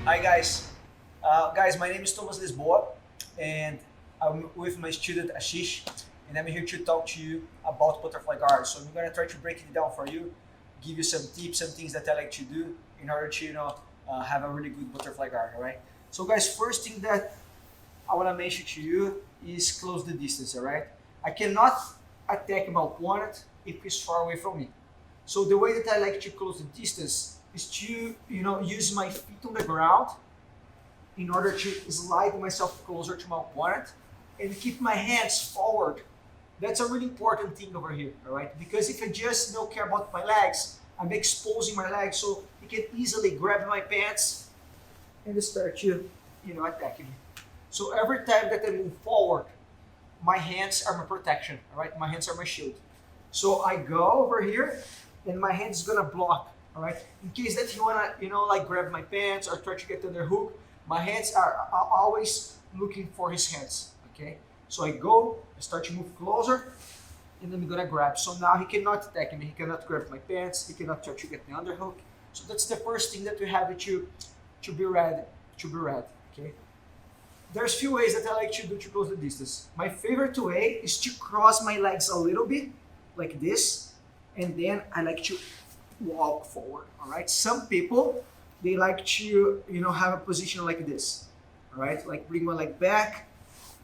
Hi guys. Guys, my name is Thomas Lisboa and I'm with my student Ashish and I'm here to talk to you about butterfly guard. So I'm going to try to break it down for you, give you some tips and things that I like to do in order to have a really good butterfly guard, all right? So guys, first thing that I want to mention to you is close the distance, all right? I cannot attack my opponent if he's far away from me. So the way that I like to close the distance is to, use my feet on the ground in order to slide myself closer to my opponent and keep my hands forward. That's a really important thing over here, all right? Because if I just don't care about my legs, I'm exposing my legs so he can easily grab my pants and start to, attacking me. So every time that I move forward, my hands are my protection, all right? My hands are my shield. So I go over here and my hand is gonna block, all right? In case that you wanna, like grab my pants or try to get under hook, my hands are always looking for his hands, okay? So I go, I start to move closer, and then I'm gonna grab. So now he cannot attack me, he cannot grab my pants, he cannot try to get the underhook. So that's the first thing that we have to be ready, okay? There's few ways that I like to do to close the distance. My favorite way is to cross my legs a little bit, like this, and then I like to walk forward, all right? Some people, they like to, have a position like this, all right? Like bring my leg back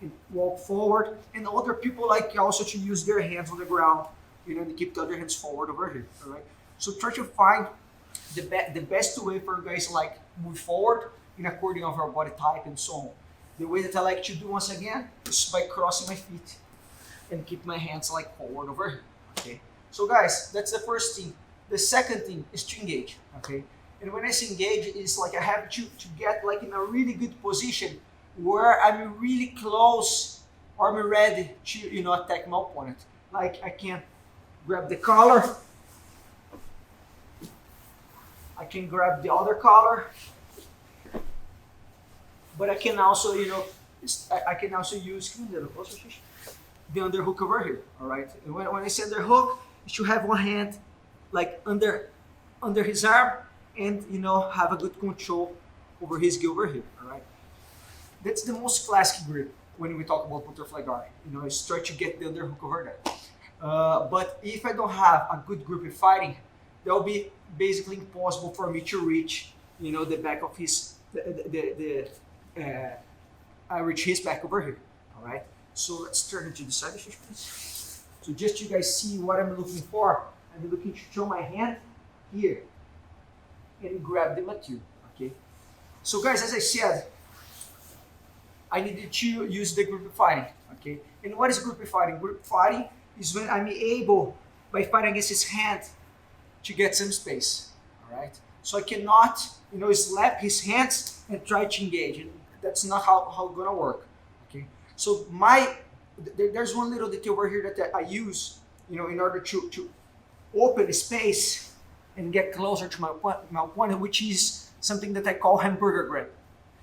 and walk forward. And other people like also to use their hands on the ground, and keep the other hands forward over here, all right? So try to find the best way for you guys like move forward in according of our body type and so on. The way that I like to do once again is by crossing my feet and keep my hands like forward over here, okay? So guys, that's the first thing. The second thing is to engage, okay? And when I say engage, it's like I have to get like in a really good position where I'm really close or I'm ready to, attack my opponent. Like I can grab the collar, I can grab the other collar, but I can also, I can also use the underhook over here, all right? And when I say underhook, you should have one hand like under his arm and, have a good control over his gi over here, all right? That's the most classic grip when we talk about butterfly guard. Is try to get the underhook over there. But if I don't have a good grip in fighting, that'll be basically impossible for me to reach, the back of his, I reach his back over here, all right? So let's turn it to the side, please. So just you guys see what I'm looking for. I'm looking to show my hand here and grab the material, okay? So guys, as I said, I needed to use the group fighting, okay? And what is group fighting? Group fighting is when I'm able, by fighting against his hand, to get some space, all right? So I cannot, slap his hands and try to engage. And that's not how it's gonna work, okay? So there's one little detail over here that I use, in order to open a space and get closer to my opponent, which is something that I call hamburger grip.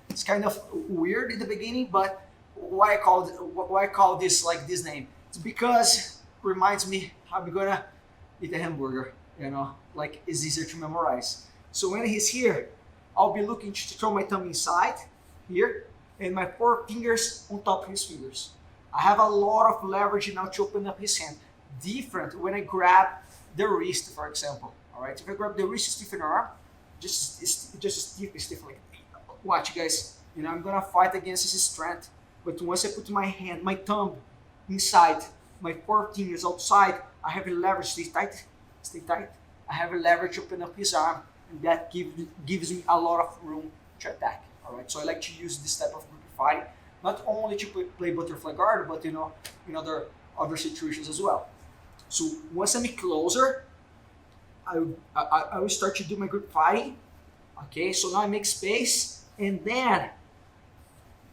It's kind of weird in the beginning, but why I call this like this name? It's because it reminds me how I'm gonna eat a hamburger. Like it's easier to memorize. So when he's here, I'll be looking to throw my thumb inside here and my four fingers on top of his fingers. I have a lot of leverage now to open up his hand. Different when I grab the wrist, for example. All right, if I grab the wrist, stiffen arm, just stiff like. Watch, guys. I'm gonna fight against his strength, but once I put my thumb inside, my four fingers outside, I have a leverage. Stay tight. I have a leverage to open up his arm, and that gives me a lot of room to attack. All right, so I like to use this type of group fighting, not only to play butterfly guard, but in other situations as well. So once I'm closer, I will start to do my group fighting. Okay, so now I make space, and then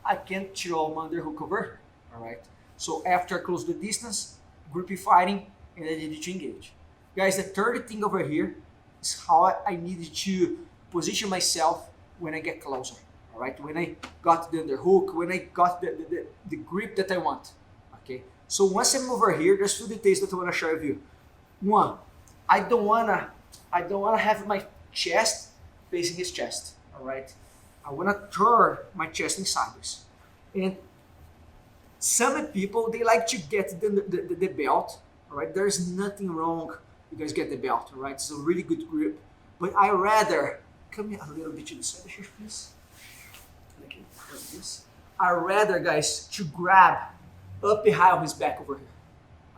I can throw my underhook over. All right. So after I close the distance, groupie fighting, and I needed to engage. Guys, the third thing over here is how I needed to position myself when I get closer. All right. When I got the underhook, when I got the grip that I want. Okay. So once I'm over here, there's two details that I want to share with you. One, I don't wanna have my chest facing his chest. All right. I want to turn my chest in sideways. And some people, they like to get the belt, all right? There's nothing wrong you guys get the belt, all right? It's a really good grip. But I rather, come here a little bit to the side here, please. Like this. I rather, guys, to grab up high on his back over here,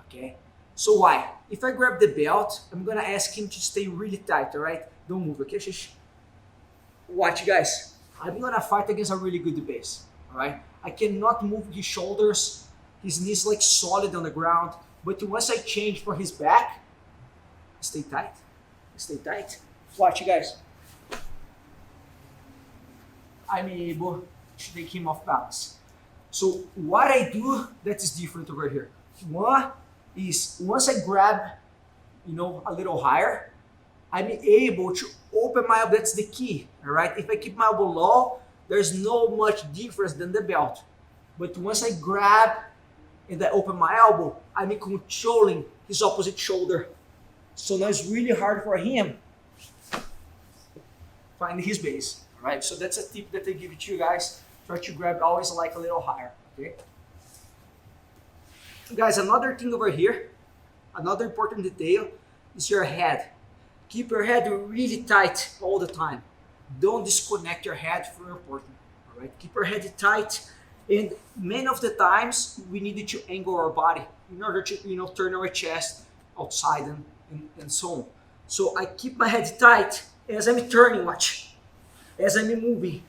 okay? So why? If I grab the belt, I'm gonna ask him to stay really tight, all right? Don't move, okay, Shish? Watch, guys. I'm gonna fight against a really good base, all right? I cannot move his shoulders, his knees like solid on the ground. But once I change for his back, stay tight, stay tight. Watch, guys. I'm able to take him off balance. So what I do that is different over here. One is once I grab, a little higher, I'm able to open my elbow. That's the key, all right? If I keep my elbow low, there's no much difference than the belt. But once I grab and I open my elbow, I'm controlling his opposite shoulder. So now it's really hard for him find his base, all right? So that's a tip that I give it to you guys. Try to grab always like a little higher, okay? Guys, another thing over here, another important detail is your head. Keep your head really tight all the time. Don't disconnect your head from your partner, all right? Keep your head tight, and many of the times we need to angle our body in order to, turn our chest outside and so on. So I keep my head tight as I'm turning, watch, as I'm moving,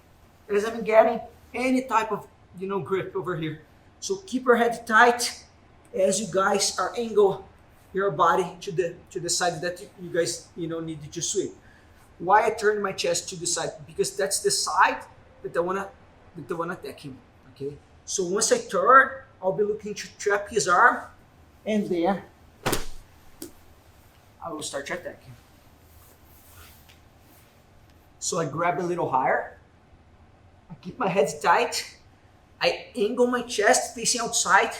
as I'm getting any type of, grip over here. So keep your head tight as you guys are angle your body to the side that you guys, need to sweep. Why I turn my chest to the side? Because that's the side that I wanna attack him. Okay. So once I turn, I'll be looking to trap his arm, and then I will start to attack him. So I grab a little higher. I keep my head tight. I angle my chest facing outside,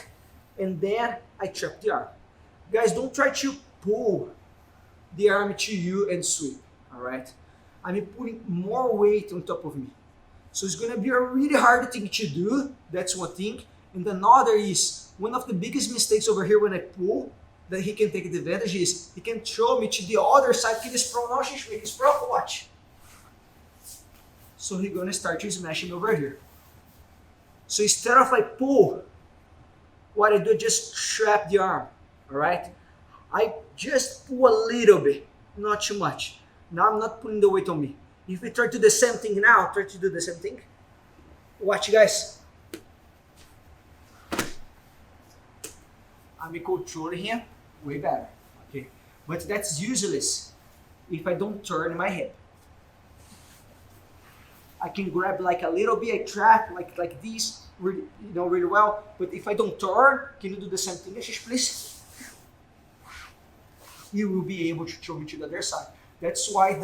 and then I trap the arm. Guys, don't try to pull the arm to you and sweep, all right? I'm putting more weight on top of me. So it's gonna be a really hard thing to do, that's one thing. And another is, one of the biggest mistakes over here when I pull, that he can take advantage is, he can throw me to the other side, que he's pro, he's pro, watch. So he's gonna start to smash me over here. So instead of I pull, what I do is just trap the arm, all right? I just pull a little bit, not too much. Now I'm not putting the weight on me. If we try to do the same thing now, try to do the same thing. Watch, guys. I'm controlling him way better, okay? But that's useless if I don't turn my head. I can grab like a little bit, I trap like this, really, really well. But if I don't turn, can you do the same thing, Ashish, please? You will be able to throw me to the other side. That's why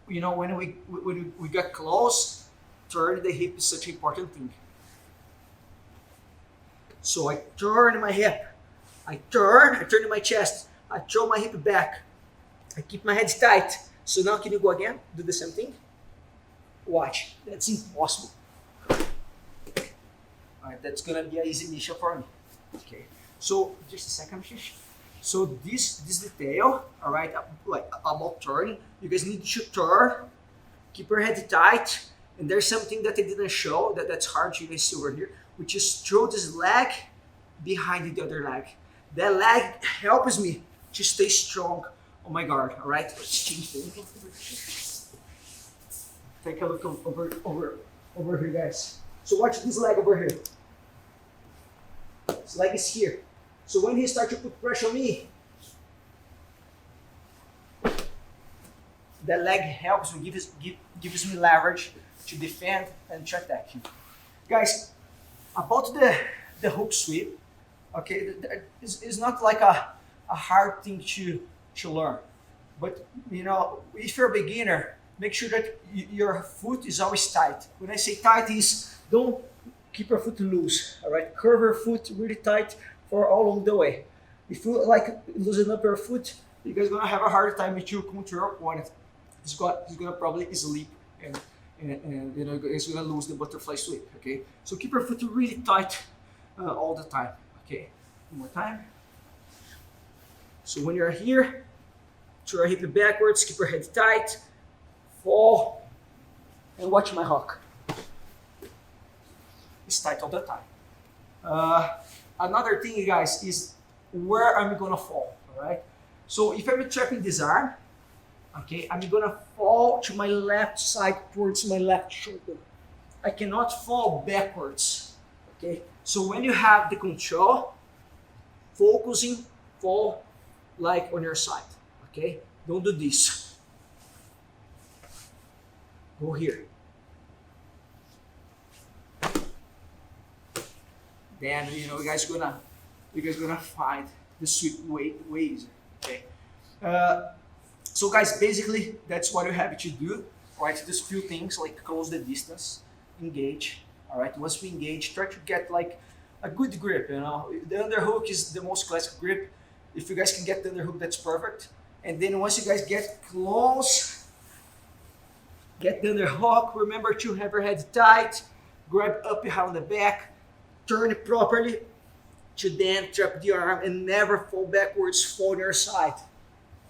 when we got close, turn the hip is such an important thing. So I turn my hip, I turn my chest, I throw my hip back, I keep my head tight. So now can you go again? Do the same thing? Watch, that's impossible. All right, that's gonna be an easy mission for me. Okay, so just a second, Shish. So this detail, all right, like about turning, you guys need to turn, keep your head tight, and there's something that I didn't show that's hard to see over here, which is throw this leg behind the other leg. That leg helps me to stay strong on my guard. All right, let's change the take a look over here, guys. So watch this leg over here. This leg is here. So when he starts to put pressure on me, that leg helps me, gives me leverage to defend and to attack him. Guys, about the hook sweep, okay, it's not like a hard thing to learn. But if you're a beginner, make sure that your foot is always tight. When I say tight, is don't keep your foot loose, all right? Curve your foot really tight for all along the way. If you loosen up your foot, you guys gonna have a hard time to control your opponent. He's gonna probably sleep and you know it's gonna lose the butterfly sweep. Okay, so keep your foot really tight all the time. Okay, one more time. So when you're here, throw your hip backwards, keep your head tight, fall, and watch my hook. It's tight all the time. Another thing, you guys, is where I'm gonna fall. All right. So if I'm trapping this arm, okay, I'm gonna fall to my left side towards my left shoulder. I cannot fall backwards. Okay. So when you have the control, focusing, fall like on your side. Okay. Don't do this. Go here. Then you know you guys gonna find the sweep way easier. Okay. So guys, basically that's what you have to do. Right. These few things like close the distance, engage. All right. Once we engage, try to get like a good grip. You know, the underhook is the most classic grip. If you guys can get the underhook, that's perfect. And then once you guys get close, get the underhook. Remember to have your head tight. Grab up behind the back. Turn it properly to then trap the arm and never fall backwards, fall on your side.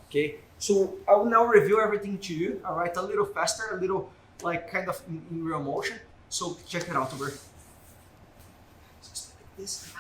Okay, so I will now review everything to you, all right, a little faster, a little like kind of in real motion. So check it out over. Just like this.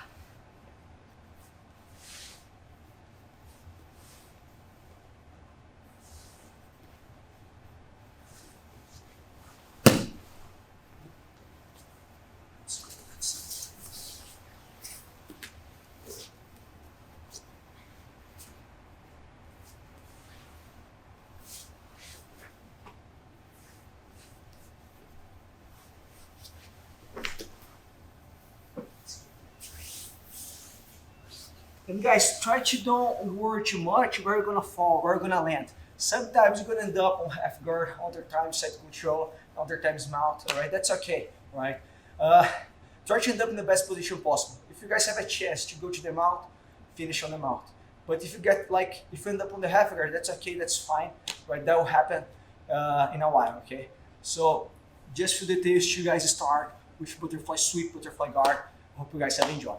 And guys, try to don't worry too much where you're gonna fall, where you're gonna land. Sometimes you're gonna end up on half guard, other times side control, other times mount, all right? That's okay, right? Try to end up in the best position possible. If you guys have a chance to go to the mount, finish on the mount. But if you get like, if you end up on the half guard, that's okay, that's fine, right? That will happen in a while, okay? So just for details, you guys start with butterfly sweep, butterfly guard. Hope you guys have enjoyed.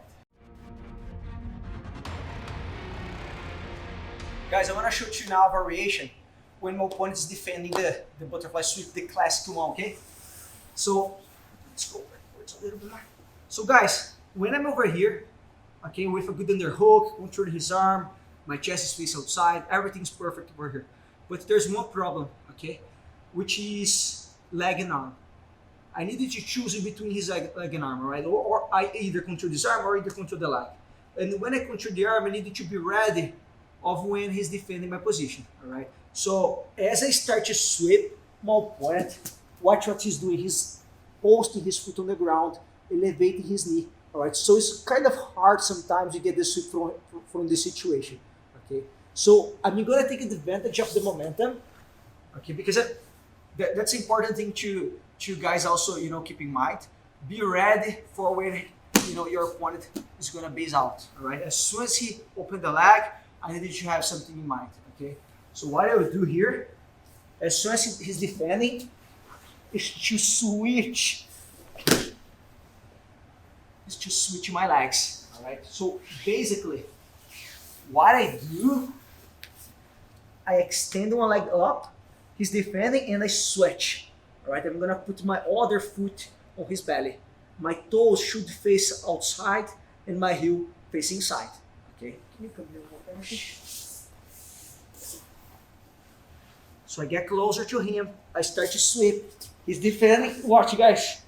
Guys, I want to show you now a variation when my opponent is defending the butterfly sweep, the classic one, okay? So, let's go backwards a little bit more. So guys, when I'm over here, okay, with a good underhook, control his arm, my chest is facing outside, everything's perfect over here. But there's one problem, okay, which is leg and arm. I needed to choose in between his leg and arm, right? Or I either control this arm or either control the leg. And when I control the arm, I needed to be ready of when he's defending my position, all right? So as I start to sweep, my opponent, watch what he's doing. He's posting his foot on the ground, elevating his knee, all right? So it's kind of hard sometimes to get the sweep from this situation, okay? So I'm gonna take advantage of the momentum, okay? Because that's an important thing to guys also, you know, keep in mind. Be ready for when, you know, your opponent is gonna base out, all right? As soon as he opened the leg, I needed to have something in mind, okay? So what I will do here, as soon as he's defending, is to switch. Is to switch my legs, all right? So basically, what I do, I extend one leg up, he's defending, and I switch, all right? I'm gonna put my other foot on his belly. My toes should face outside, and my heel face inside, okay? Can you come here? So I get closer to him, I start to sweep. He's defending, watch you guys.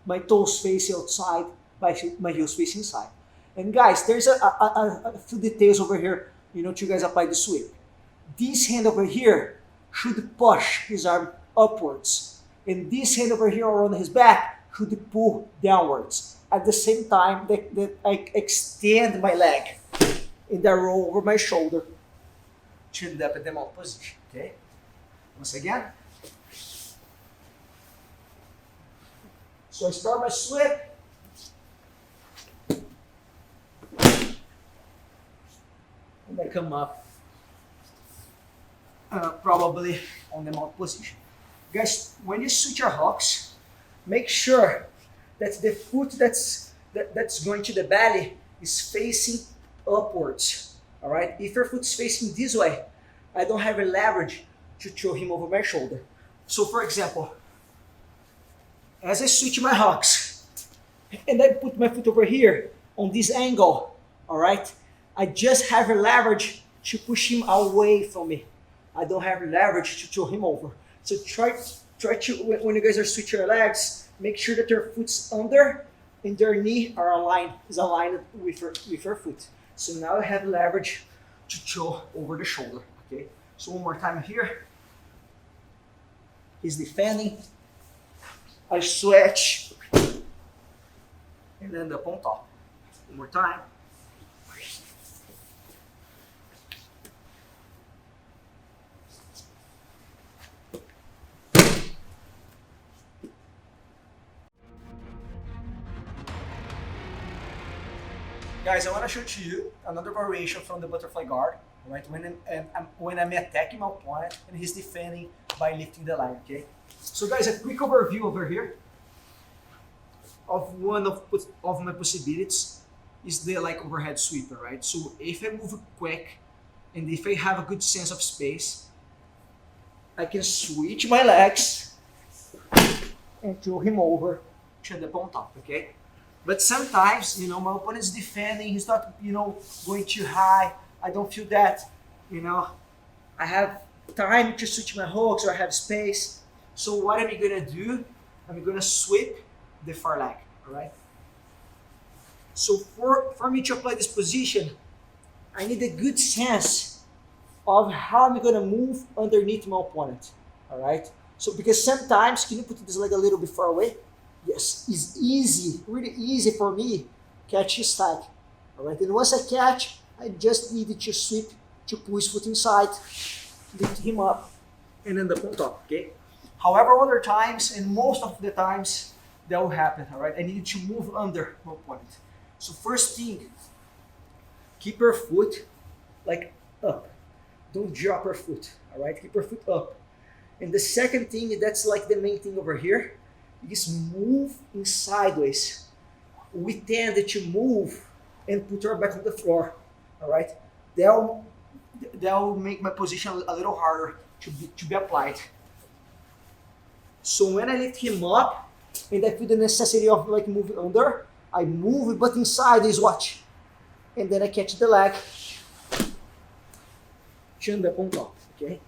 My toes face outside, my heels face inside. And guys, there's a few details over here, you know, to you guys apply the sweep. This hand over here should push his arm upwards. And this hand over here around his back should pull downwards. At the same time that I extend my leg in the roll over my shoulder to end up at the mount position, okay? Once again. So I start my sweep. And I come up probably on the mount position. Guys, when you switch your hooks, make sure that the foot that's going to the belly is facing upwards. All right. If your foot's facing this way, I don't have a leverage to throw him over my shoulder. So, for example, as I switch my hooks and I put my foot over here on this angle, all right, I just have a leverage to push him away from me. I don't have leverage to throw him over. So try to, when you guys are switching your legs, make sure that your foot's under and their knee is aligned with your foot. So now I have leverage to throw over the shoulder. Okay. So one more time here. He's defending. I switch and end up on top. One more time. Guys, I want to show to you another variation from the butterfly guard, right? When I'm attacking my opponent and he's defending by lifting the line, okay? So guys, a quick overview over here of one of my possibilities is the like overhead sweeper, right? So if I move quick and if I have a good sense of space, I can switch my legs and throw him over to the on top, okay? But sometimes, my opponent's defending, he's not, going too high. I don't feel that, I have time to switch my hooks or I have space. So what am I gonna do? I'm gonna sweep the far leg, all right? So for me to apply this position, I need a good sense of how I'm gonna move underneath my opponent, all right? So because sometimes, can you put this leg a little bit far away? Yes, it's easy, really easy for me catch his tag. All right, and once I catch, I just need to sweep to pull his foot inside, lift him up, and end up on top, okay? However, other times, and most of the times, that will happen, all right? I need to move under my opponent. So first thing, keep your foot like up. Don't drop your foot, all right? Keep your foot up. And the second thing, that's like the main thing over here, is move in sideways. We tend to move and put our back on the floor, all right? That'll make my position a little harder to be applied. So when I lift him up and I feel the necessity of like moving under, I move but inside is watch. And then I catch the leg, chin up on top, okay?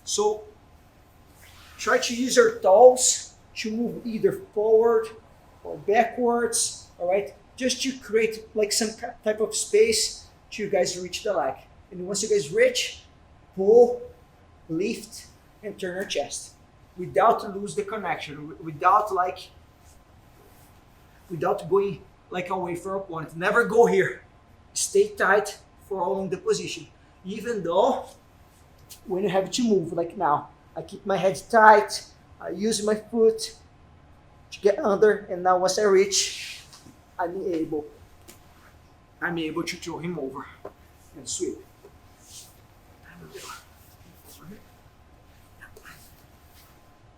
So try to use your toes to move either forward or backwards, all right? Just to create like some type of space to you guys reach the leg. And once you guys reach, pull, lift, and turn your chest without lose the connection, without going like away from your opponent. Never go here. Stay tight for all in the position. Even though when you have to move, like now, I keep my head tight, I use my foot to get under, and now once I reach, I'm able to throw him over and sweep.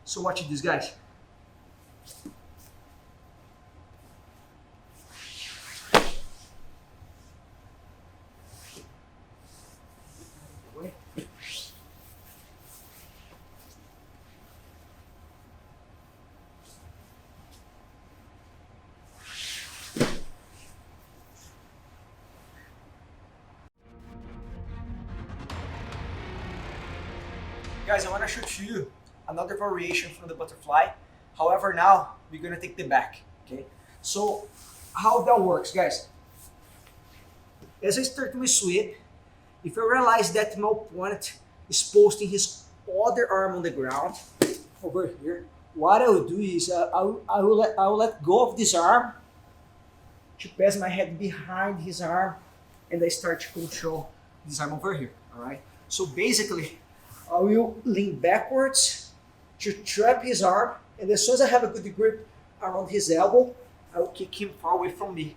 So watch this, guys. Guys, I want to show to you another variation from the butterfly. However, now we're gonna take the back, okay? So how that works, guys? As I start my sweep, if I realize that my opponent is posting his other arm on the ground over here, what I will do is I will let go of this arm to pass my head behind his arm, and I start to control this arm over here. All right. So basically, I will lean backwards to trap his arm, and as soon as I have a good grip around his elbow, I will kick him far away from me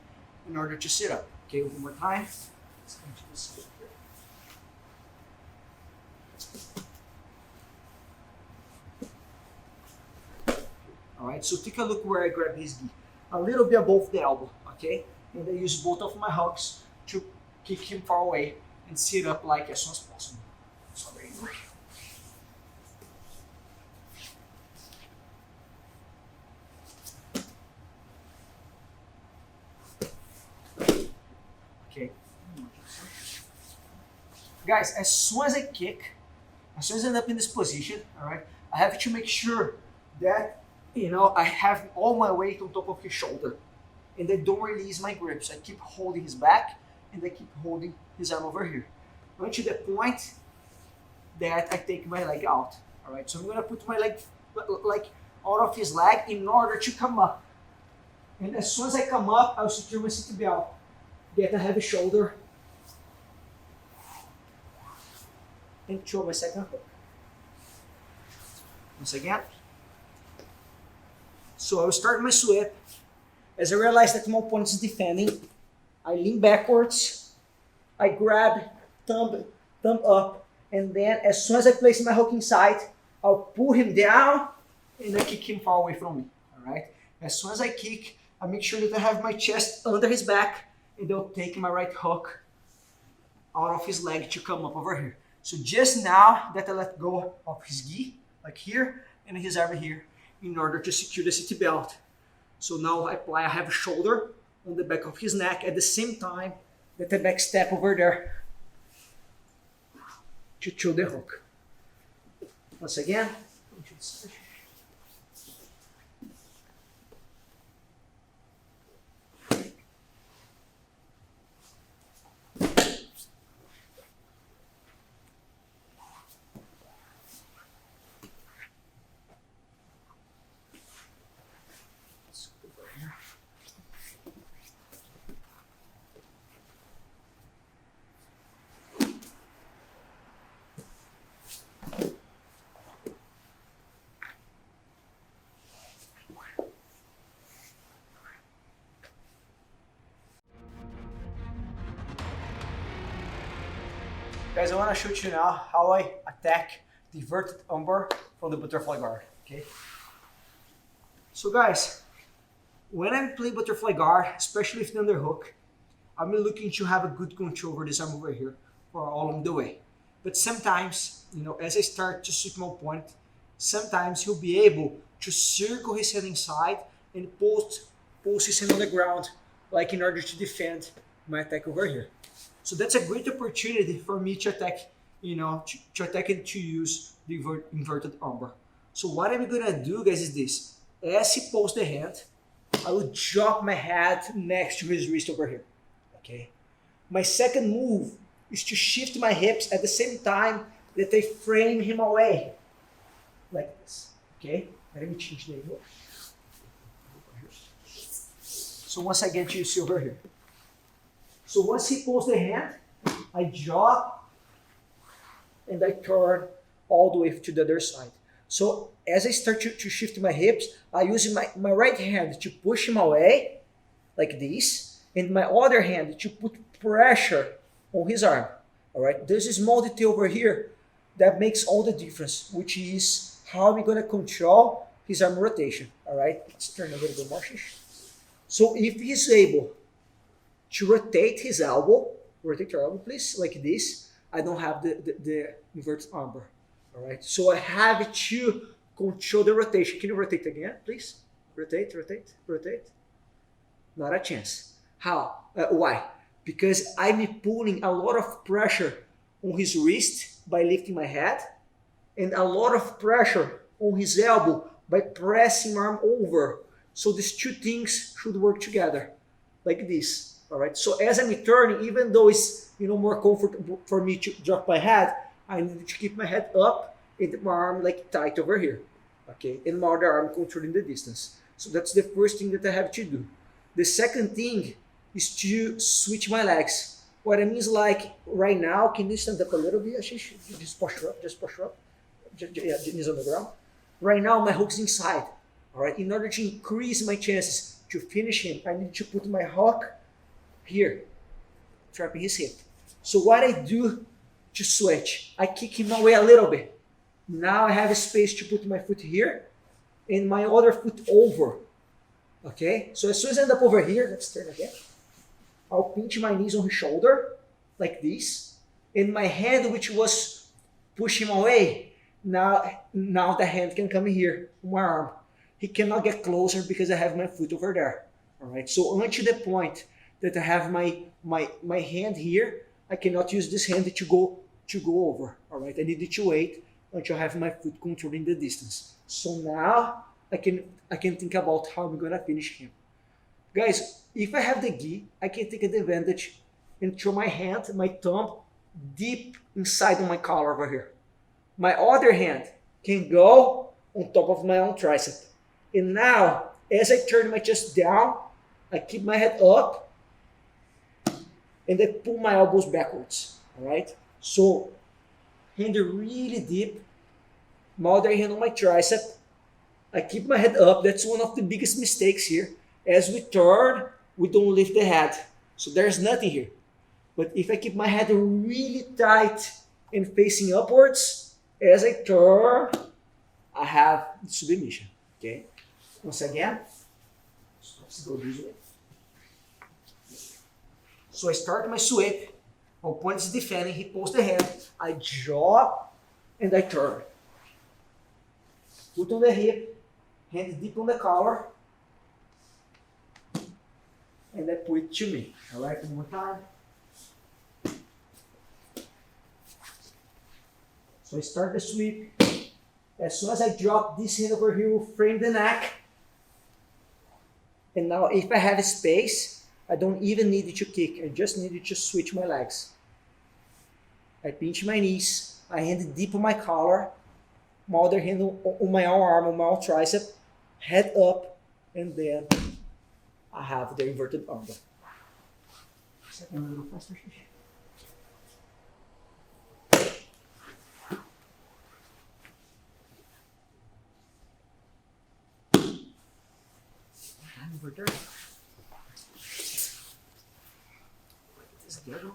in order to sit up. Okay, one more time. All right, so take a look where I grab his gi. A little bit above the elbow, okay? And I use both of my hooks to kick him far away and sit up like as soon as possible. So there you go. Okay. Guys, as soon as I kick, as soon as I end up in this position, all right, I have to make sure that, I have all my weight on top of his shoulder and I don't release my grip. So I keep holding his back and I keep holding his arm over here until the point that I take my leg out. All right, so I'm gonna put my leg like out of his leg in order to come up. And as soon as I come up, I'll secure my seat belt, get a heavy shoulder, and throw my second hook. Once again. So I will start my sweep. As I realize that my opponent is defending, I lean backwards, I grab thumb up, and then as soon as I place my hook inside, I'll pull him down and I kick him far away from me. All right. As soon as I kick, I make sure that I have my chest under his back, and I'll take my right hook out of his leg to come up over here. So just now that I let go of his gi, like here, and his arm here, in order to secure the seat belt. So now I have a shoulder on the back of his neck at the same time that I back step over there to throw the hook. Once again. Guys, I want to show you now how I attack the inverted umber from the butterfly guard, okay? So guys, when I'm playing butterfly guard, especially with the underhook, I'm looking to have a good control over this arm over here for all along the way. But sometimes, as I start to sweep my opponent, sometimes he'll be able to circle his head inside and post his hand on the ground, like in order to defend my attack over here. So that's a great opportunity for me to attack, to attack and to use the inverted umber. So what I'm gonna do, guys, is this. As he pulls the hand, I will drop my head next to his wrist over here, okay? My second move is to shift my hips at the same time that I frame him away, like this, okay? Let me change the angle. So once again, you see over here. So once he pulls the hand, I drop and I turn all the way to the other side. So as I start to shift my hips, I use my right hand to push him away, like this, and my other hand to put pressure on his arm. All right, there's a small detail over here that makes all the difference, which is how we're gonna control his arm rotation. All right, let's turn a little bit more. So if he's able to rotate his elbow, rotate your elbow please, like this, I don't have the inverted umber. All right, so I have to control the rotation. Can you rotate again, please? Rotate, rotate, rotate. Not a chance. How? Why? Because I'm pulling a lot of pressure on his wrist by lifting my head, and a lot of pressure on his elbow by pressing my arm over. So these two things should work together, like this. All right. So as I'm turning, even though it's more comfortable for me to drop my head, I need to keep my head up and my arm like tight over here, okay, and my other arm controlling the distance. So that's the first thing that I have to do. The second thing is to switch my legs. What I mean is, like right now, can you stand up a little bit, Ashish? Just push her up, just push her up. Yeah, knees on the ground. Right now, my hook's inside. All right. In order to increase my chances to finish him, I need to put my hook here, trapping his hip. So what I do to switch, I kick him away a little bit. Now I have a space to put my foot here, and my other foot over. Okay, so as soon as I end up over here, let's turn again. I'll pinch my knees on his shoulder, like this, and my hand, which was pushing him away, now the hand can come here, my arm. He cannot get closer because I have my foot over there. All right, so until the point that I have my hand here, I cannot use this hand to go over. All right, I need to wait until I have my foot controlling the distance. So now I can think about how I'm gonna finish him. Guys, if I have the gi, I can take advantage and throw my hand, my thumb, deep inside of my collar over here. My other hand can go on top of my own tricep. And now, as I turn my chest down, I keep my head up and I pull my elbows backwards. All right? So, hand really deep, my other hand on my tricep. I keep my head up. That's one of the biggest mistakes here. As we turn, we don't lift the head. So there's nothing here. But if I keep my head really tight and facing upwards, as I turn, I have submission. Okay? Once again, let's go this way. So I start my sweep. My opponent is defending. He pulls the hand. I drop and I turn. Foot on the hip, hand deep on the collar, and I pull it to me. All right, one more time. So I start the sweep. As soon as I drop, this hand over here will frame the neck. And now if I have space, I don't even need to kick. I just need to switch my legs. I pinch my knees, I hand deep on my collar, my other hand on my arm, on my tricep, head up, and then I have the inverted elbow. Second, a little faster. Inverter. This together.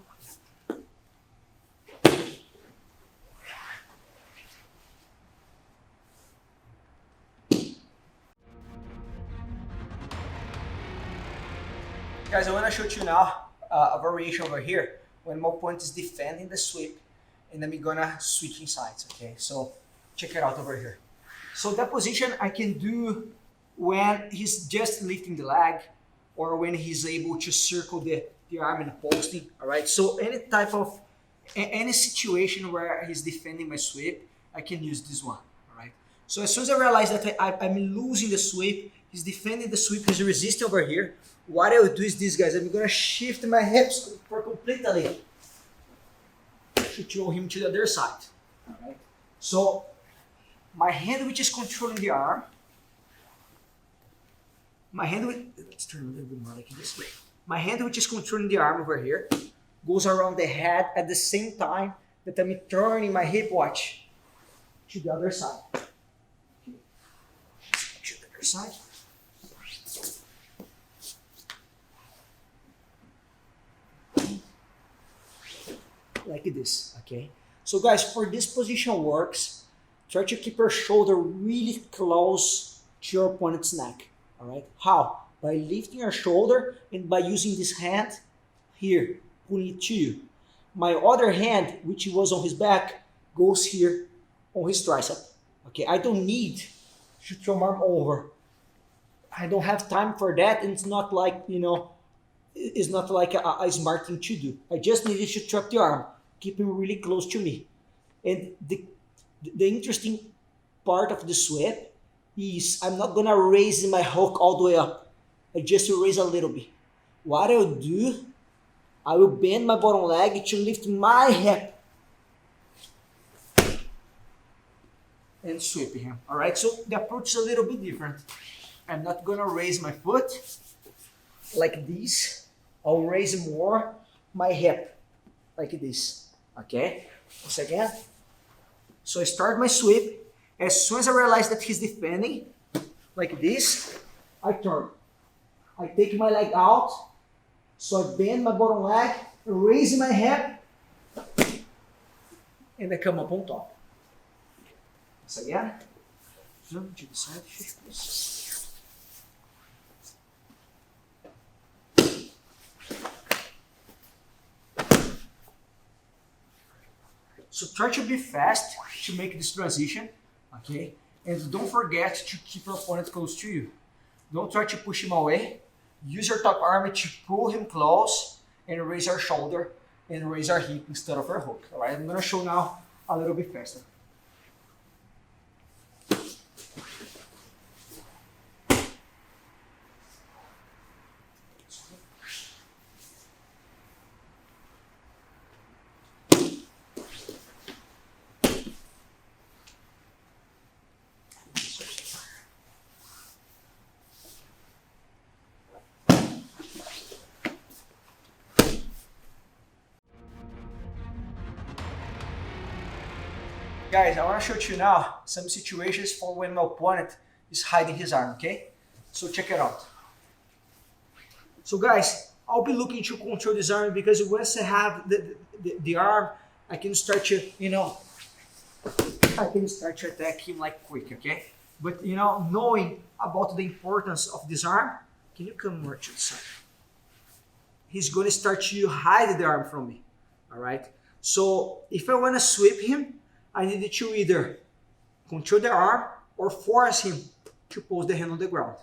Guys, I want to show you now a variation over here when my opponent is defending the sweep and then we're gonna switching sides. Okay, so check it out over here. So that position I can do when he's just lifting the leg or when he's able to circle the arm and posting. All right, so any situation where he's defending my sweep, I can use this one. All right, so as soon as I realize that I'm losing the sweep, he's defending the sweep, he's resisting over here, what I will do is this, guys. I'm gonna shift my hips for completely to throw him to the other side. All right, so my hand, which is controlling the arm, let's turn a little bit more like this way. My hand, which is controlling the arm over here, goes around the head at the same time that I'm turning my hip, watch, to the other side. Okay. To the other side. Like this, okay? So guys, for this position works, try to keep your shoulder really close to your opponent's neck. All right, how? By lifting your shoulder and by using this hand here, pulling it to you. My other hand, which was on his back, goes here on his tricep. Okay, I don't need to throw my arm over. I don't have time for that, and it's not like, it's not like a smart thing to do. I just needed to trap the arm, keep him really close to me. And the interesting part of the sweep is I'm not gonna raise my hook all the way up. I just raise a little bit. What I'll do, I will bend my bottom leg to lift my hip and sweep him. All right, so the approach is a little bit different. I'm not gonna raise my foot like this. I'll raise more my hip like this. Okay, once again. So I start my sweep. As soon as I realize that he's defending, like this, I turn. I take my leg out, so I bend my bottom leg, raise my hip, and I come up on top. Once again. Jump to the side, please. So try to be fast to make this transition, okay? And don't forget to keep your opponent close to you. Don't try to push him away. Use your top arm to pull him close and raise our shoulder and raise our hip instead of our hook. All right, I'm gonna show now a little bit faster. Guys, I want to show you now some situations for when my opponent is hiding his arm, okay? So check it out. So guys, I'll be looking to control this arm because once I have the arm, I can start to, I can start to attack him like quick, okay? But knowing about the importance of this arm, can you come more to the side? He's going to start to hide the arm from me, all right? So if I want to sweep him, I need to either control the arm or force him to post the hand on the ground.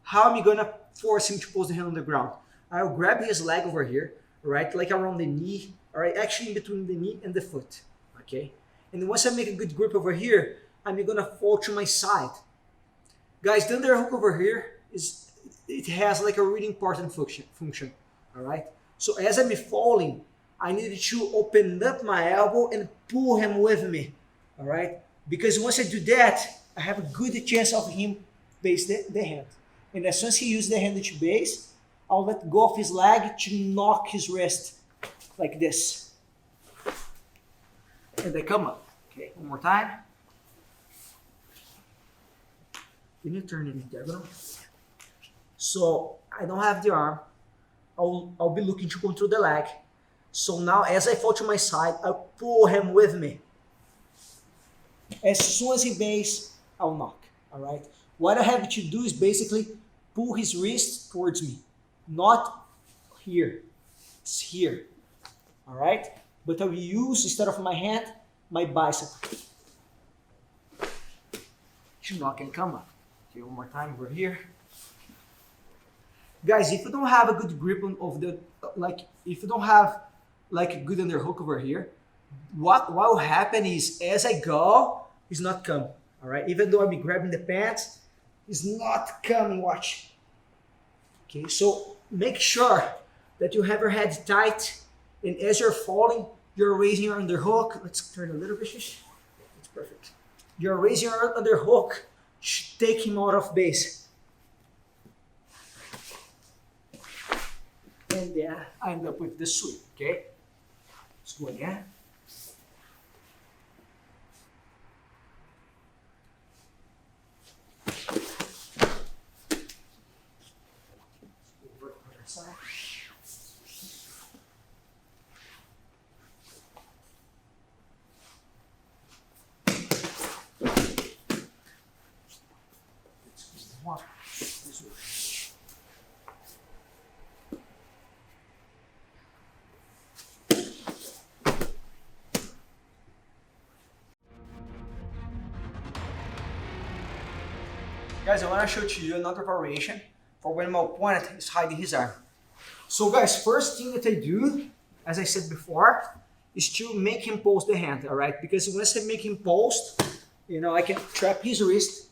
How am I gonna force him to post the hand on the ground? I'll grab his leg over here, right, like around the knee, all right, actually in between the knee and the foot, okay? And once I make a good grip over here, I'm gonna fall to my side. Guys, the underhook over here it has like a really important function, all right? So as I'm falling, I need to open up my elbow and pull him with me, all right? Because once I do that, I have a good chance of him base the hand. And as soon as he uses the hand to base, I'll let go of his leg to knock his wrist like this. And they come up. Okay, one more time. Can you turn it in diagonal? So I don't have the arm. I'll be looking to control the leg. So now as I fall to my side, I'll pull him with me. As soon as he bases, I'll knock, all right? What I have to do is basically pull his wrist towards me. Not here, it's here, all right? But I will use, instead of my hand, my bicep to knock and come up. Okay, one more time over here. Guys, if you don't have a good grip of the, if you don't have like a good underhook over here, what will happen is as I go, it's not coming, all right? Even though I'm grabbing the pants, it's not coming, watch. Okay, so make sure that you have your head tight, and as you're falling, you're raising your underhook. Let's turn a little bit, that's perfect. You're raising your underhook to take him out of base. And then I end up with the sweep, okay? Let's go again. Over to the other side. One. This way. Guys, I want to show to you another variation for when my opponent is hiding his arm. So guys, first thing that I do, as I said before, is to make him post the hand, all right? Because once I make him post, I can trap his wrist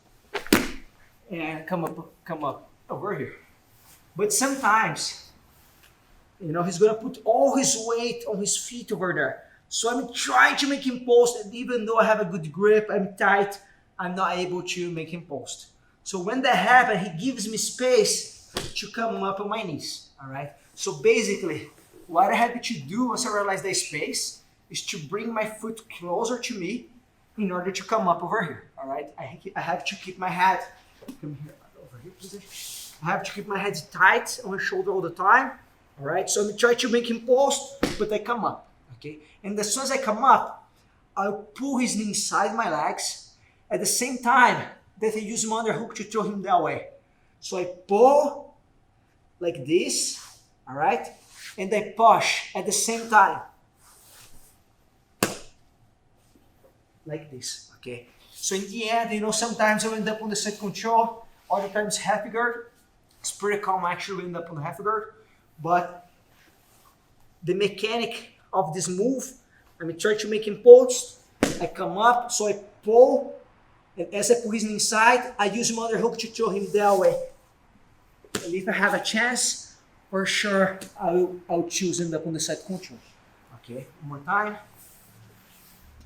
and come up over here. But sometimes, he's gonna put all his weight on his feet over there. So I'm trying to make him post, and even though I have a good grip, I'm tight, I'm not able to make him post. So when that happens, he gives me space to come up on my knees, all right? So basically, what I have to do once I realize the space is to bring my foot closer to me in order to come up over here, all right? I have to keep my head, come here, over here, please. I have to keep my head tight on my shoulder all the time, all right? So I'm trying to make him post, but I come up, okay? And as soon as I come up, I'll pull his knee inside my legs. At the same time, that I use my underhook to throw him that way. So I pull like this, all right? And I push at the same time. Like this, okay? So in the end, you know, sometimes I end up on the side control, other times half guard. It's pretty calm actually, we end up on the half guard. But the mechanic of this move, I'm gonna try to make him post. I come up, so I pull, and as I pull him inside, I use my underhook to throw him that way. And if I have a chance, for sure, I'll choose end up on the side control. Okay, one more time.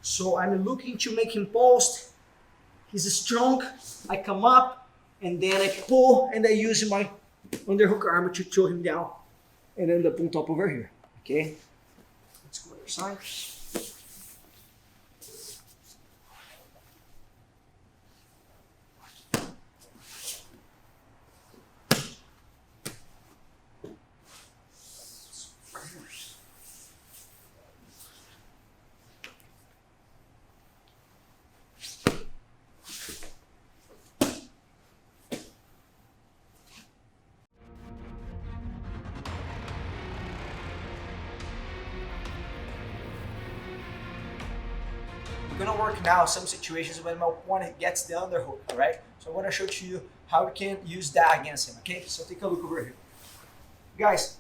So I'm looking to make him post. He's strong. I come up, and then I pull, and I use my underhook arm to throw him down, and end up on top over here. Okay, let's go other side. We're gonna work now some situations when my opponent gets the underhook, alright? So I'm gonna show to you how we can use that against him, okay? So take a look over here. Guys,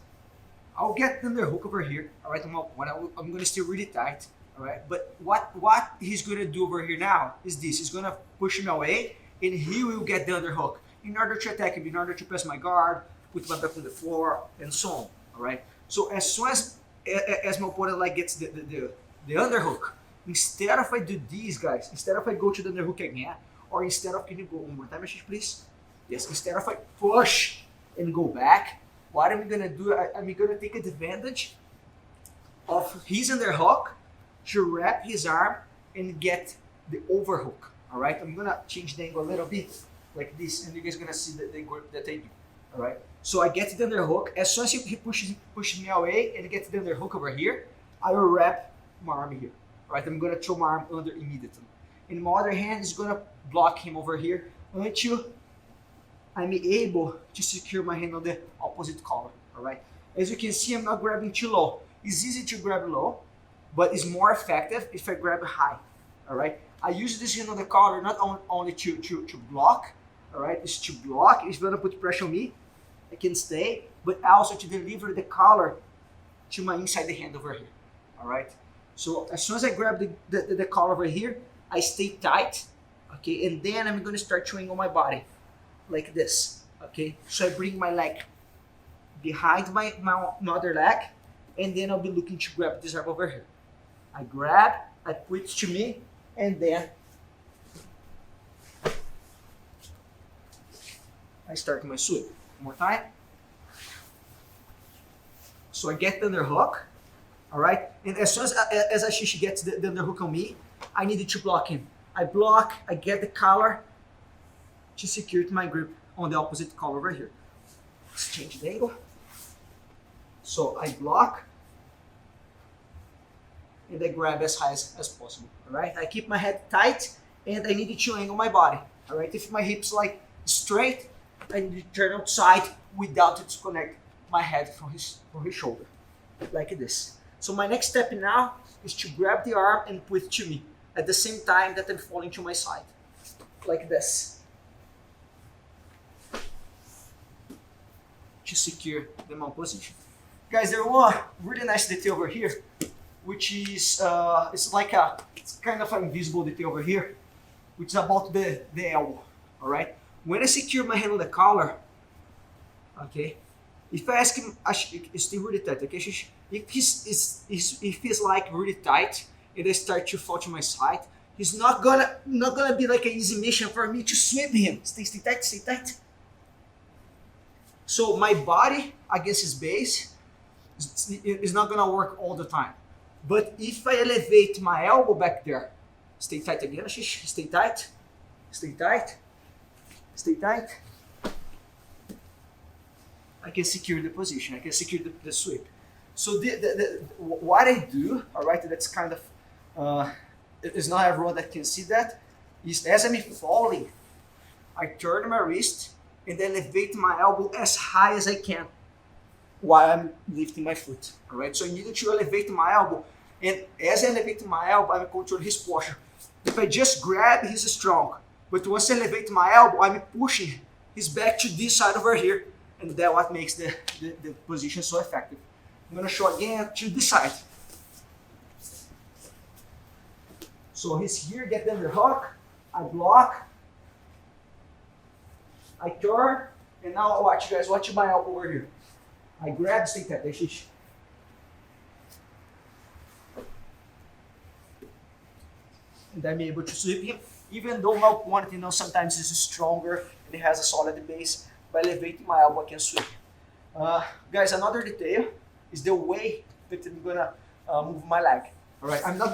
I'll get the underhook over here, alright? I'm gonna stay really tight, alright? But what he's gonna do over here now is this. He's gonna push me away, and he will get the underhook in order to attack him, in order to press my guard, put my back on the floor, and so on, alright? So as soon as my opponent like gets the underhook, instead of I do these, guys, instead of I go to the underhook again, or instead of, can you go one more time, please? Yes, instead of I push and go back, what I'm gonna do, I'm gonna take advantage of his underhook to wrap his arm and get the overhook, all right? I'm gonna change the angle a little bit, like this, and you guys gonna see the grip that I do, all right? So I get the underhook, as soon as he pushes me away and gets the underhook over here, I will wrap my arm here. Right, I'm gonna throw my arm under immediately. And my other hand is gonna block him over here until I'm able to secure my hand on the opposite collar. All right. As you can see, I'm not grabbing too low. It's easy to grab low, but it's more effective if I grab high. All right. I use this hand on the collar not only to block. All right, it's to block. It's gonna put pressure on me. I can stay, but also to deliver the collar to my inside the hand over here. All right. So as soon as I grab the collar over here, I stay tight, okay? And then I'm gonna start chewing on my body, like this, okay? So I bring my leg behind my other leg, and then I'll be looking to grab this arm over here. I grab, I put it to me, and then I start my sweep. One more time. So I get the underhook. All right, and as soon as Ashish gets the underhook on me, I needed to block him. I block, I get the collar to secure my grip on the opposite collar over here. Let's change the angle. So I block, and I grab as high as possible. All right, I keep my head tight, and I need to angle my body. All right, if my hips like straight, I need to turn outside without to disconnect my head from his shoulder, like this. So my next step now is to grab the arm and put it to me at the same time that I'm falling to my side, like this, to secure the mount position. Guys, there's one really nice detail over here, which is it's kind of an invisible detail over here, which is about the elbow. All right, when I secure my hand on the collar, okay. If I ask him, it's still really tight, okay? If he's like really tight and I start to fall to my side, he's not gonna be like an easy mission for me to sweep him. Stay tight, stay tight. So my body against his base is not gonna work all the time. But if I elevate my elbow back there, stay tight again, Ashish, stay tight, stay tight, stay tight. I can secure the position, I can secure the sweep. So what I do, all right, that's kind of, it's not everyone that can see that, is as I'm falling, I turn my wrist and elevate my elbow as high as I can while I'm lifting my foot. All right, so I needed to elevate my elbow, and as I elevate my elbow, I'm controlling his posture. If I just grab, he's strong. But once I elevate my elbow, I'm pushing his back to this side over here, and that's what makes the position so effective. I'm gonna show again to this side. So he's here, get the underhook, I block, I turn, and now watch guys, watch my elbow over here. I grab, stay tight, Ashish. And I'm able to sweep him, even though my opponent, sometimes is stronger and he has a solid base. By elevating my elbow, I can sweep. Guys, another detail is the way that I'm gonna move my leg. All right, I'm not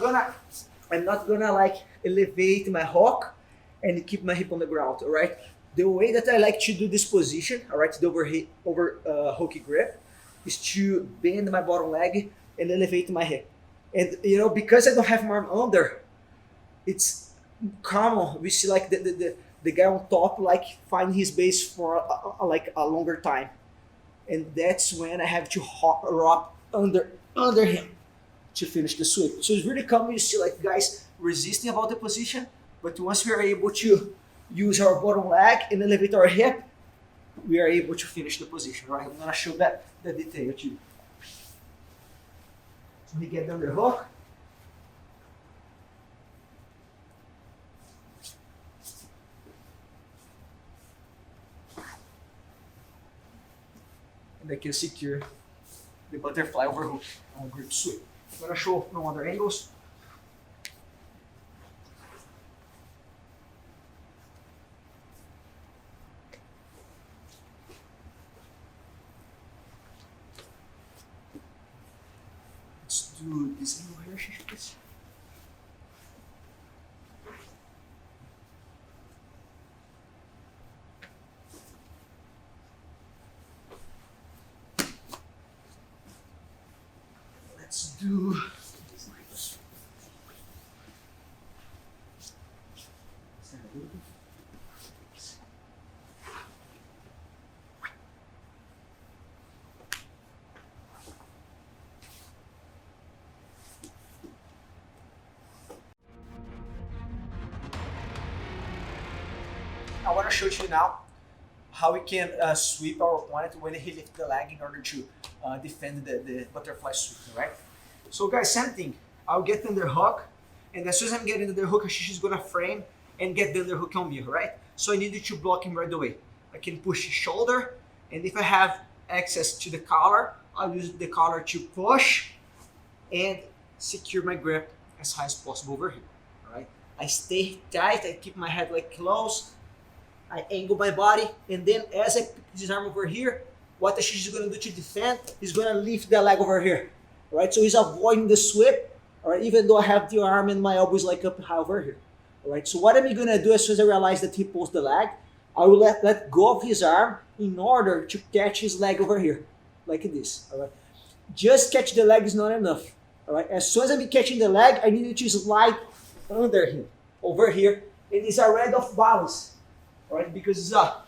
gonna like elevate my hook and keep my hip on the ground. All right, the way that I like to do this position, all right, the over hooky grip, is to bend my bottom leg and elevate my hip. And because I don't have my arm under, it's common we see like the guy on top like find his base for like a longer time, and that's when I have to hop under him to finish the sweep. So it's really common you see like guys resisting about the position, but once we are able to use our bottom leg and elevate our hip, we are able to finish the position. Right? I'm gonna show that the detail to you. So we get the underhook. And I can secure the butterfly overhook grip sweep. I'm gonna show from other angles. Let's do this angle here, please. Let's do this like this. I want to show you now how we can sweep our opponent when he lifts the leg in order to defend the butterfly sweep, right? So guys, same thing. I'll get the underhook, and as soon as I'm getting the underhook, Ashish is gonna frame and get the underhook on me, right? So I needed to block him right away. I can push his shoulder, and if I have access to the collar, I'll use the collar to push and secure my grip as high as possible over here, all right? I stay tight, I keep my head like close, I angle my body, and then as I put his arm over here, what Ashish is gonna do to defend, he's gonna lift the leg over here, right? So he's avoiding the sweep, all right? Even though I have the arm and my elbow is like up high over here, all right? So what am I gonna do as soon as I realize that he pulls the leg? I will let go of his arm in order to catch his leg over here, like this, all right? Just catch the leg is not enough, all right? As soon as I'm catching the leg, I need to slide under him, over here, and he's already off balance, all right? Because it's a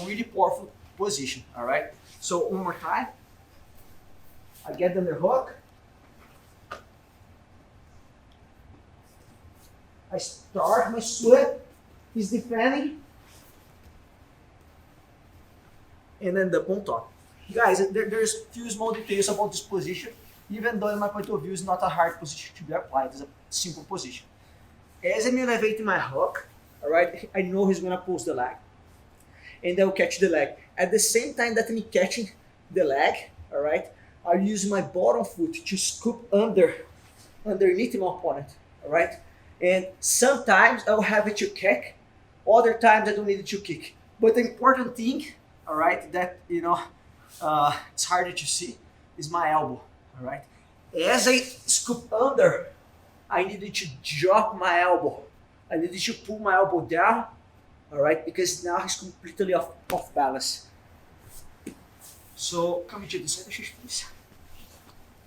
really powerful position, all right? So one more time, I get the underhook, I start my sweep, he's defending, and then the on top. Guys, there's a few small details about this position, even though in my point of view, it's not a hard position to be applied, it's a simple position. As I'm elevating my hook, all right, I know he's gonna pulse the leg, and I'll catch the leg. At the same time that I'm catching the leg, all right, I'll use my bottom foot to scoop underneath my opponent, all right? And sometimes I'll have it to kick, other times I don't need it to kick. But the important thing, all right, that, it's harder to see, is my elbow, all right? As I scoop under, I needed to drop my elbow. I needed to pull my elbow down, all right, because now he's completely off balance. So come to this side, please.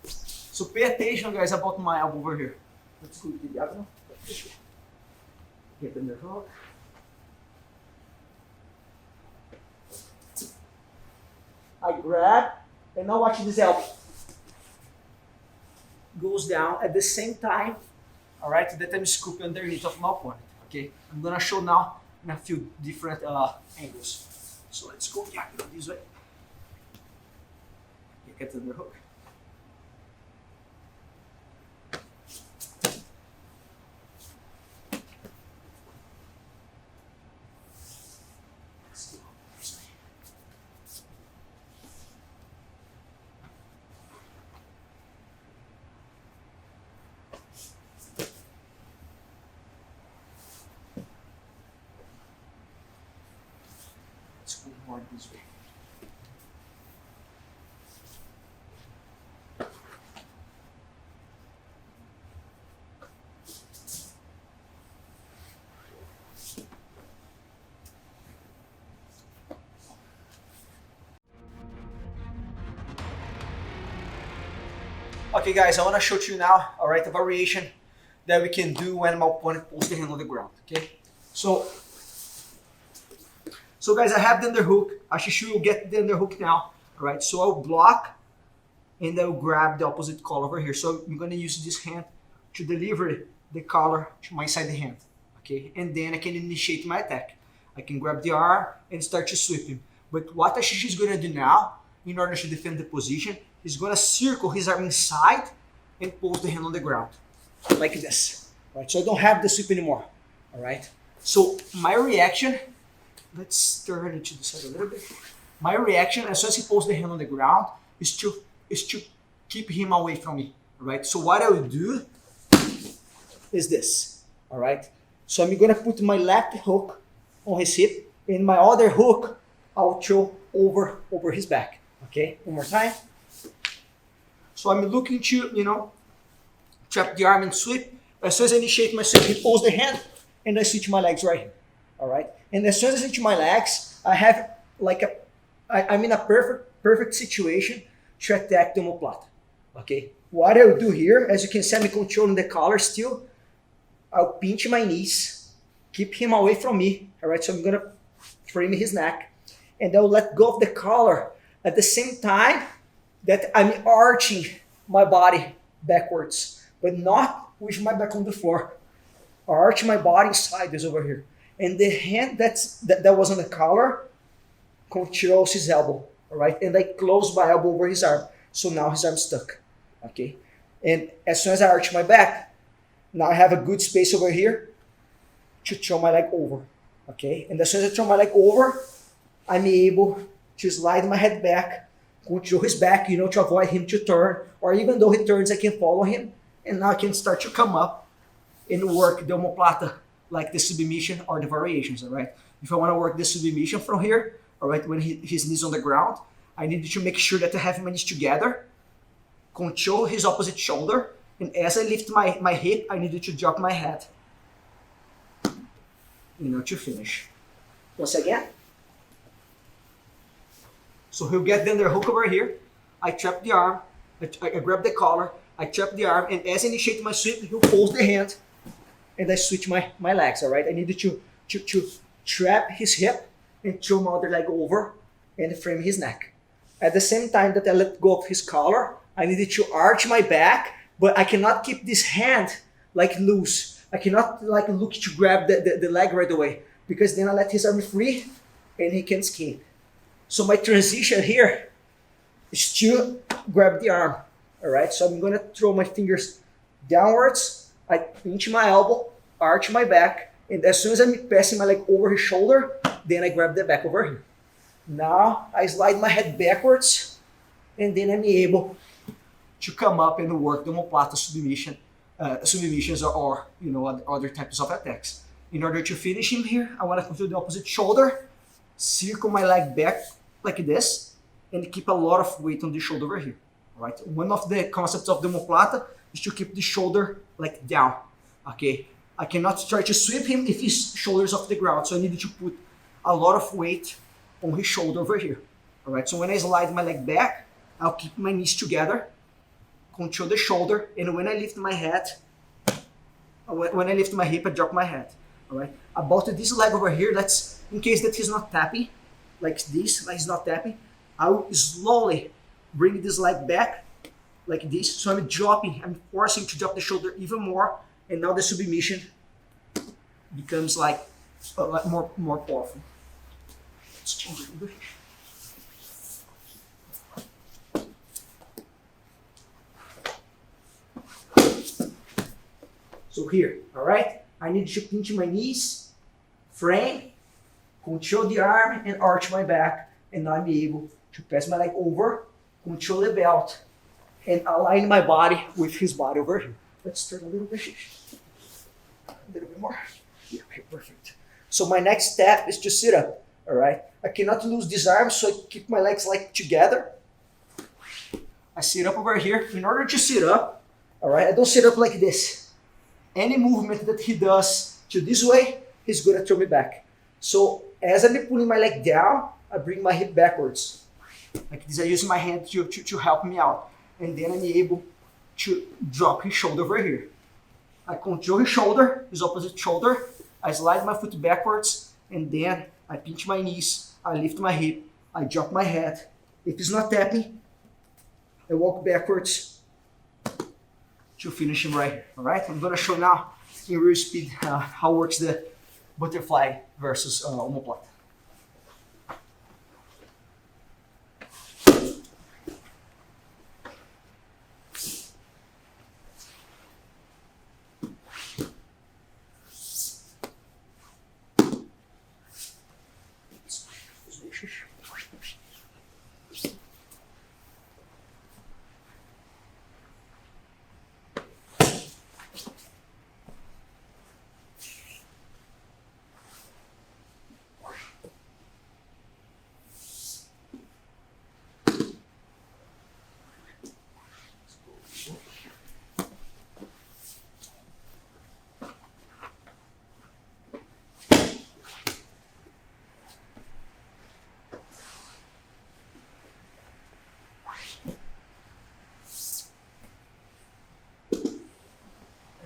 So pay attention, guys, about my elbow over here. Let's go to the diagonal. Get in the hook. I grab, and now watch this elbow. Goes down at the same time, all right, that I'm scooping underneath of my opponent, okay? I'm gonna show now in a few different angles. So let's go, yeah, go this way. You get the underhook. More this way. Okay guys, I want to show you now, all right, a variation that we can do when my opponent pulls the hand on the ground, okay? So guys, I have the underhook. Ashish will get the underhook now. All right, so I'll block and I'll grab the opposite collar over here. So I'm gonna use this hand to deliver the collar to my side hand, okay? And then I can initiate my attack. I can grab the arm and start to sweep him. But what Ashish is gonna do now, in order to defend the position, he's gonna circle his arm inside and pull the hand on the ground, like this. All right, so I don't have the sweep anymore, all right? So my reaction, let's turn it to the side a little bit. My reaction, as soon as he pulls the hand on the ground, is to keep him away from me. All right. So what I will do is this. All right. So I'm gonna put my left hook on his hip, and my other hook I'll throw over his back. Okay. One more time. So I'm looking to trap the arm and sweep. As soon as I initiate my sweep, he pulls the hand, and I switch my legs right here. All right. And as soon as I switch my legs, I have I'm in a perfect situation to attack the omoplata. Okay. What I'll do here, as you can see, I'm controlling the collar still. I'll pinch my knees, keep him away from me. All right. So I'm gonna frame his neck, and I'll let go of the collar at the same time that I'm arching my body backwards, but not with my back on the floor. I arch my body sideways over here. And the hand that was on the collar controls his elbow, all right? And I close my elbow over his arm. So now his arm's stuck, okay? And as soon as I arch my back, now I have a good space over here to throw my leg over, okay? And as soon as I throw my leg over, I'm able to slide my head back, control his back, to avoid him to turn, or even though he turns, I can follow him. And now I can start to come up and work the omoplata, like the submission or the variations, all right? If I want to work the submission from here, all right, when his knees on the ground, I need to make sure that I have my knees together, control his opposite shoulder, and as I lift my hip, I need to drop my head, to finish. Once again. So he'll get the underhook over here. I trap the arm, I grab the collar, I trap the arm, and as I initiate my sweep, he'll pulls the hand, and I switch my legs, all right? I needed to trap his hip and throw my other leg over and frame his neck. At the same time that I let go of his collar, I needed to arch my back, but I cannot keep this hand loose. I cannot look to grab the leg right away, because then I let his arm free and he can escape. So my transition here is to grab the arm, all right? So I'm gonna throw my fingers downwards, I pinch my elbow, arch my back, and as soon as I'm passing my leg over his shoulder, then I grab the back over here. Now I slide my head backwards, and then I'm able to come up and work the omoplata submissions or other types of attacks. In order to finish him here, I want to control the opposite shoulder, circle my leg back like this, and keep a lot of weight on the shoulder over here. All right. One of the concepts of the omoplata is to keep the shoulder down. Okay. I cannot try to sweep him if his shoulder is off the ground, so I need to put a lot of weight on his shoulder over here. All right. So when I slide my leg back, I'll keep my knees together, control the shoulder, and when I lift my head, when I lift my hip, I drop my head. All right. About this leg over here, in case that he's not tapping, like this, like he's not tapping, I will slowly bring this leg back like this. So I'm dropping, I'm forcing to drop the shoulder even more. And now the submission becomes like a lot more powerful. Let's change it a little bit. So here, all right, I need to pinch my knees, frame, control the arm, and arch my back, and now I'm able to pass my leg over, control the belt, and align my body with his body over here. Let's turn a little bit. A little bit more. Yeah, okay, perfect. So my next step is to sit up, all right? I cannot lose this arm, so I keep my legs like together. I sit up over here. In order to sit up, all right, I don't sit up like this. Any movement that he does to this way, he's gonna throw me back. So as I'm pulling my leg down, I bring my hip backwards. Like this, I use my hand to help me out. And then I'm able to drop his shoulder over here. I control his shoulder, his opposite shoulder. I slide my foot backwards, and then I pinch my knees, I lift my hip, I drop my head. If it's not tapping, I walk backwards to finish him right here, all right? I'm gonna show now in real speed how works the butterfly versus omoplata.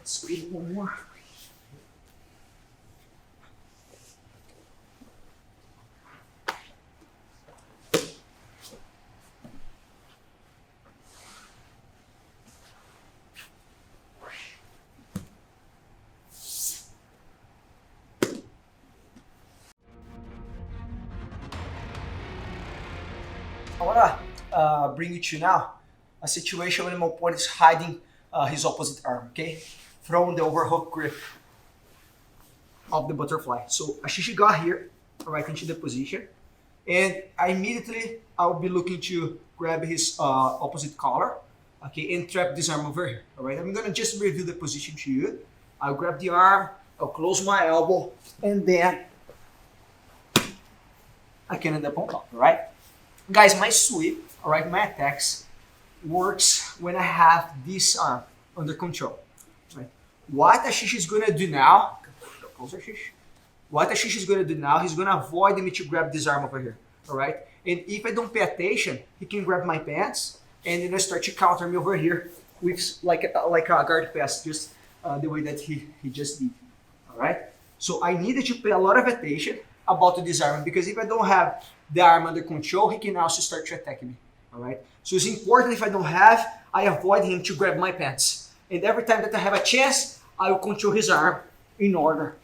Squeeze one more. I want to bring you to now a situation when my opponent is hiding his opposite arm, okay? From the overhook grip of the butterfly. So Ashish got here, right into the position, and I'll be looking to grab his opposite collar, okay, and trap this arm over here, all right? I'm gonna just review the position to you. I'll grab the arm, I'll close my elbow, and then I can end up on top, all right? Guys, my sweep, all right, my attacks works when I have this arm under control. Right. What Ashish is gonna do now, what Ashish is gonna do now, he's gonna avoid me to grab this arm over here, all right? And if I don't pay attention, he can grab my pants and then start to counter me over here with like a guard pass, just the way that he just did, all right? So I needed to pay a lot of attention about this arm, because if I don't have the arm under control, he can also start to attack me, all right? So it's important, if I don't have, I avoid him to grab my pants. And every time that I have a chance, I will control his arm in order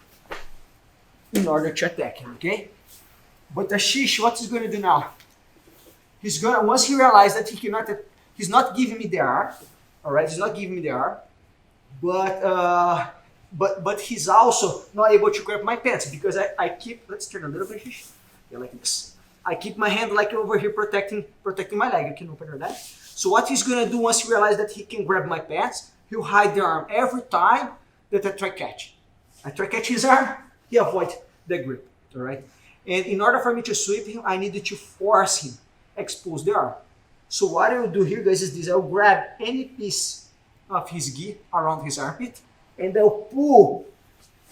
to attack him, okay? But Ashish, what he's going to do now? Once he realizes that he's not giving me the arm, all right? He's not giving me the arm, but he's also not able to grab my pants, because I keep, let's turn a little bit, Ashish. Yeah, like this. I keep my hand like over here protecting my leg. You can open that. So what he's going to do once he realizes that he can grab my pants, he'll hide the arm every time that I try catch. I try catch his arm, he avoids the grip, all right? And in order for me to sweep him, I needed to force him, expose the arm. So what I will do here, guys, is this. I'll grab any piece of his gi around his armpit, and I'll pull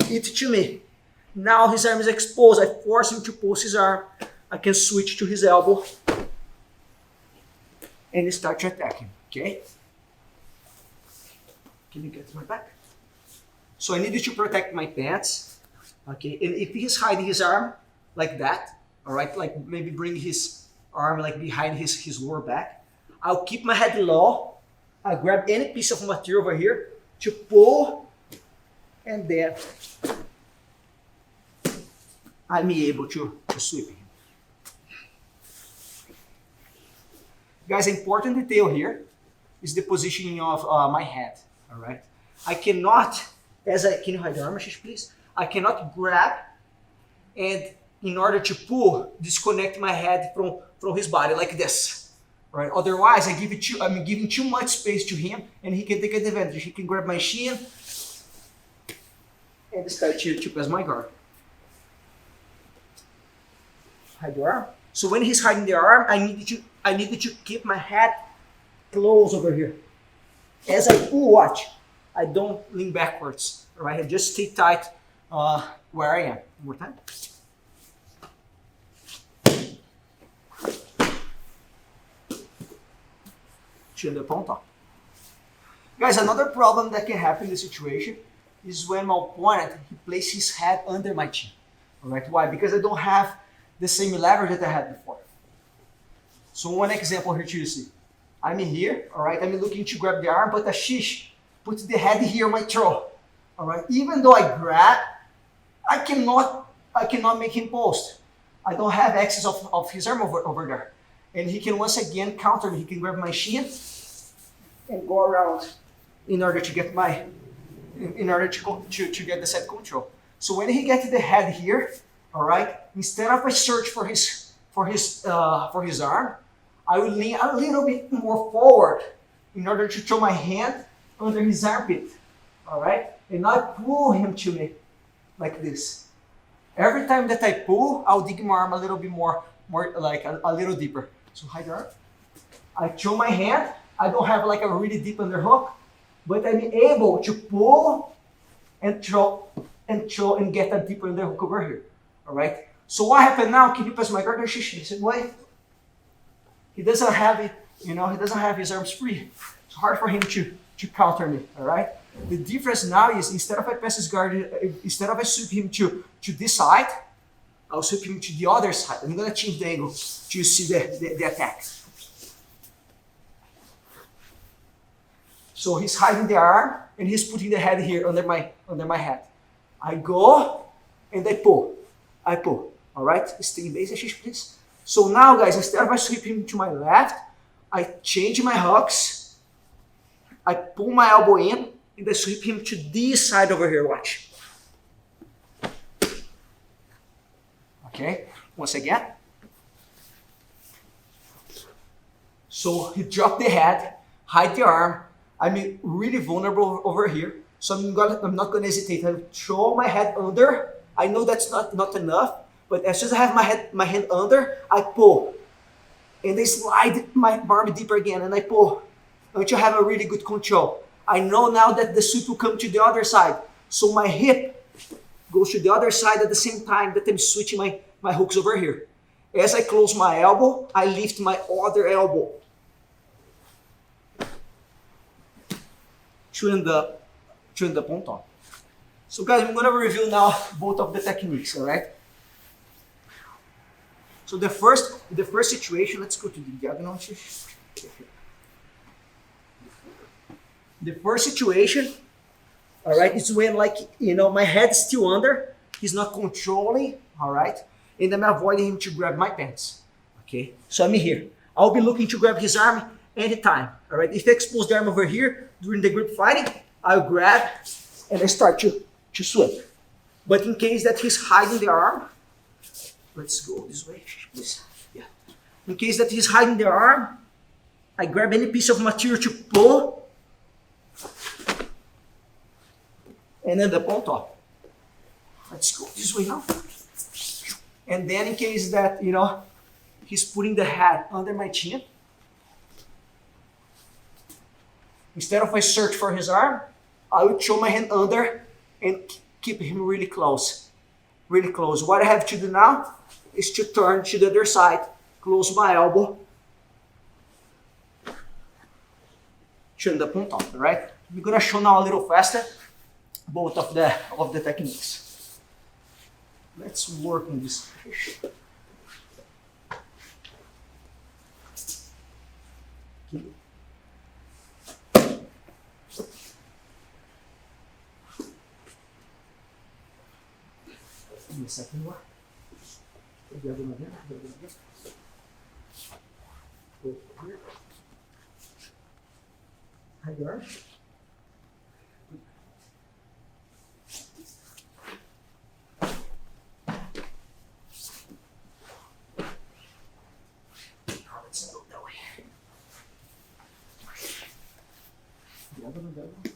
it to me. Now his arm is exposed. I force him to pulse his arm. I can switch to his elbow and start to attack him, okay? Can you get to my back? So I needed to protect my pants, okay? And if he's hiding his arm like that, all right, like maybe bring his arm like behind his lower back. I'll keep my head low. I grab any piece of material over here to pull, and then I'm able to sweep him. Guys, important detail here is the positioning of my head, all right? I cannot, can you hide the arm, Ashish, please? I cannot grab and in order to pull, disconnect my head from his body like this, right? Otherwise, I'm giving too much space to him and he can take advantage. He can grab my shin and start to press my guard. Hide the arm. So when he's hiding the arm, I needed to keep my head close over here. As I pull, watch, I don't lean backwards, right? I just stay tight where I am. One more time. Chin up on top. Guys, another problem that can happen in this situation is when my opponent, he places his head under my chin. All right, why? Because I don't have the same leverage that I had before. So one example here to you see. I'm here, all right, I'm looking to grab the arm, but Ashish puts the head here on my throat. All right, even though I grab, I cannot make him post. I don't have access of his arm over there. And he can once again counter me. He can grab my shin and go around in order to get to get the set control. So when he gets the head here, all right, instead of I search for his arm, I will lean a little bit more forward in order to throw my hand under his armpit, all right, and I pull him to me like this. Every time that I pull, I'll dig my arm a little bit more like a little deeper. So hide your arm. I throw my hand. I don't have like a really deep underhook, but I'm able to pull and throw and get a deeper underhook over here. All right. So what happened now? Can you pass my guard? He said, why? He doesn't have it. He doesn't have his arms free. It's hard for him to counter me. All right. The difference now is instead of I pass his guard, instead of I sweep him to this side, I'll sweep him to the other side. I'm gonna change the angle to see the attack. So he's hiding the arm and he's putting the head here under my head. I go and I pull. All right, stay in base, Ashish, please. So now, guys, instead of I sweep him to my left, I change my hooks. I pull my elbow in and I sweep him to this side over here. Watch. Okay, once again. So he dropped the head, hide the arm. I'm really vulnerable over here. So I'm not going to hesitate. I throw my head under. I know that's not enough, but as soon as I have my hand under, I pull. And I slide my arm deeper again, and I pull until I have a really good control. I know now that the sweep will come to the other side. So my hip goes to the other side at the same time that I'm switching my hooks over here. As I close my elbow, I lift my other elbow. To end up on top. So guys, I'm gonna review now both of the techniques, all right? So the first situation, let's go to the diagonal. The first situation, all right, is when my head's still under, he's not controlling, all right? And I'm avoiding him to grab my pants, okay? So I'm here. I'll be looking to grab his arm anytime, all right? If I expose the arm over here during the grip fighting, I'll grab and I start to sweep. But in case that he's hiding the arm, let's go this way, please. Yeah. In case that he's hiding the arm, I grab any piece of material to pull and end up on top. Let's go this way now. And then in case that, he's putting the head under my chin, instead of I search for his arm, I would throw my hand under and keep him really close. Really close. What I have to do now is to turn to the other side, close my elbow, chin up on top, right? I'm gonna show now a little faster both of the techniques. Let's work on this. Okay. Give me a second more. The other one again. The other one again. Go here. High guard. Let's go that way. The other one, the other one.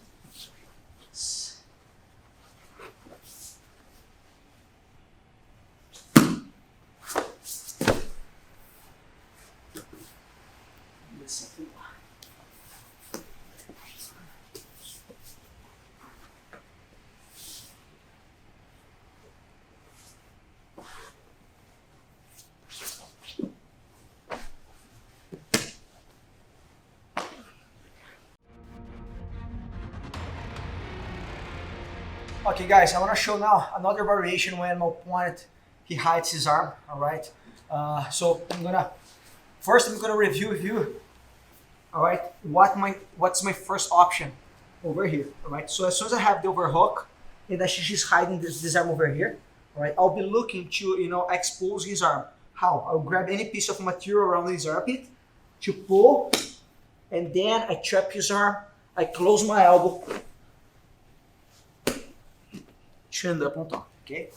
Okay guys, I want to show now another variation when my opponent, he hides his arm, alright? So I'm gonna review with you, alright, what's my first option over here, alright? So as soon as I have the overhook, and that she's hiding this arm over here, alright, I'll be looking to, expose his arm. How? I'll grab any piece of material around his armpit to pull, and then I trap his arm, I close my elbow, chin up on top, okay?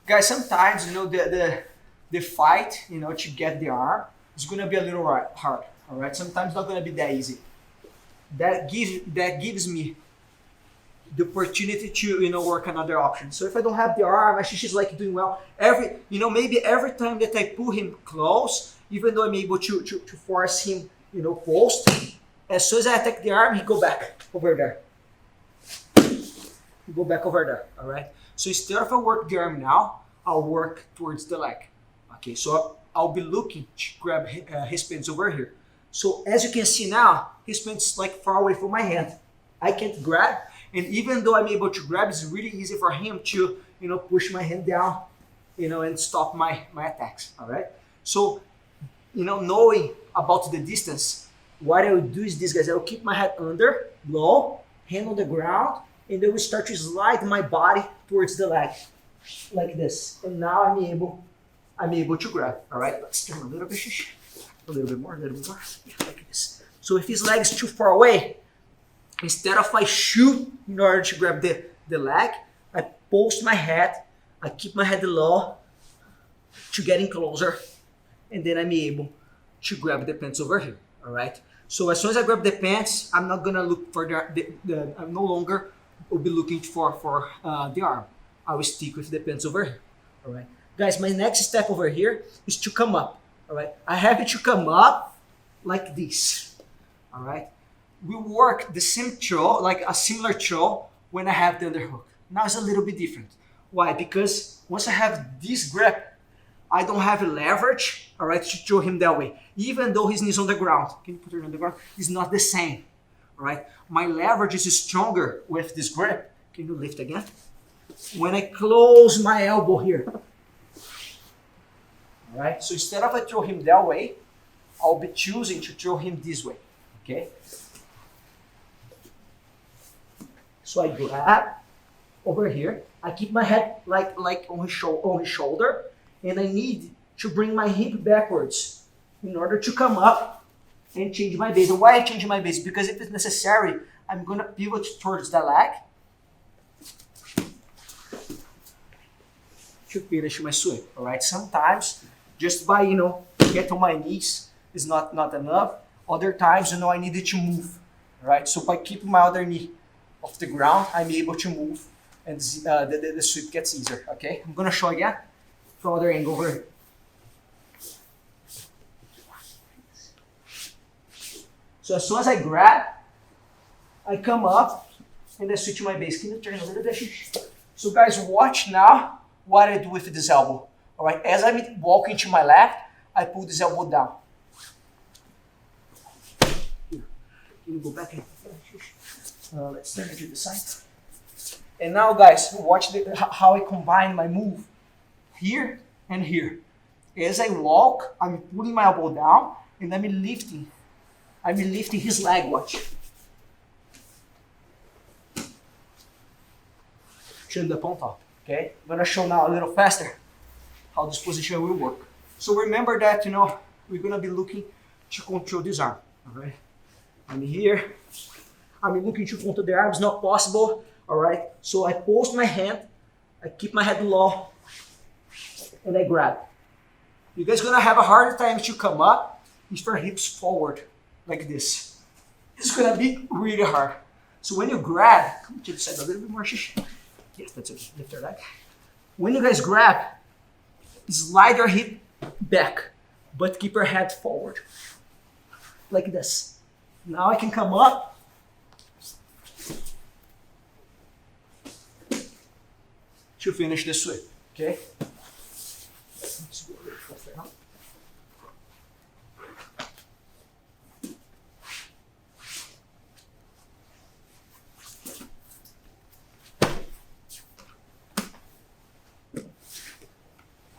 Guys, sometimes, the fight, to get the arm is gonna be a little hard, all right? Sometimes not gonna be that easy. That gives me the opportunity to, work another option. So if I don't have the arm, actually she's like doing well. Maybe every time that I pull him close, even though I'm able to force him, post, as soon as I attack the arm, he go back over there. Go back over there, all right? So instead of I work the arm now, I'll work towards the leg. Okay, so I'll be looking to grab his pants over here. So as you can see now, his pants like far away from my hand. I can't grab, and even though I'm able to grab, it's really easy for him to, push my hand down, and stop my attacks, all right? So, knowing about the distance, what I will do is this, guys. I will keep my head under, low, hand on the ground, and then we start to slide my body towards the leg, like this. And now I'm able to grab. All right, let's turn a little bit more, like this. So if his leg is too far away, instead of I shoot in order to grab the leg, I post my head, I keep my head low to getting closer, and then I'm able to grab the pants over here. All right. So as soon as I grab the pants, I'm not gonna look for I'm no longer will be looking for the arm. I will stick with the pants over here. All right, guys. My next step over here is to come up. All right, I have it to come up like this. All right, we work the same throw, like a similar throw when I have the underhook. Now it's a little bit different. Why? Because once I have this grip, I don't have a leverage, all right, to throw him that way. Even though his knee's on the ground, can you put it on the ground? It's not the same, all right? My leverage is stronger with this grip. Can you lift again? When I close my elbow here, all right? So instead of I throw him that way, I'll be choosing to throw him this way, okay? So I grab over here. I keep my head like on his shoulder, and I need to bring my hip backwards in order to come up and change my base. And why I change my base? Because if it's necessary, I'm gonna pivot towards the leg to finish my swing, all right? Sometimes, just by, get on my knees is not enough. Other times, I needed to move, all right? So by keeping my other knee off the ground, I'm able to move, and the sweep gets easier, okay? I'm gonna show again from other angle over here. So as soon as I grab, I come up and I switch my base. Can you turn a little bit? So guys, watch now what I do with this elbow. All right, as I'm walking to my left, I pull this elbow down. Here. Can you go back? Let's turn it to the side. And now guys, watch how I combine my move. Here and here. As I walk, I'm pulling my elbow down and I'm lifting I'm lifting his leg, watch. Chin up on top, okay? I'm gonna show now a little faster how this position will work. So remember that, we're gonna be looking to control this arm, all right? I'm here, I'm looking to control the arm, it's not possible, all right? So I post my hand, I keep my head low, and I grab. You guys gonna have a harder time to come up with your hips forward, like this. It's gonna be really hard. So when you grab, come to the side a little bit more, Shish. Yes, that's it, lift your leg. When you guys grab, slide your hip back, but keep your head forward, like this. Now I can come up. To finish this way, okay? Let's go a little faster now.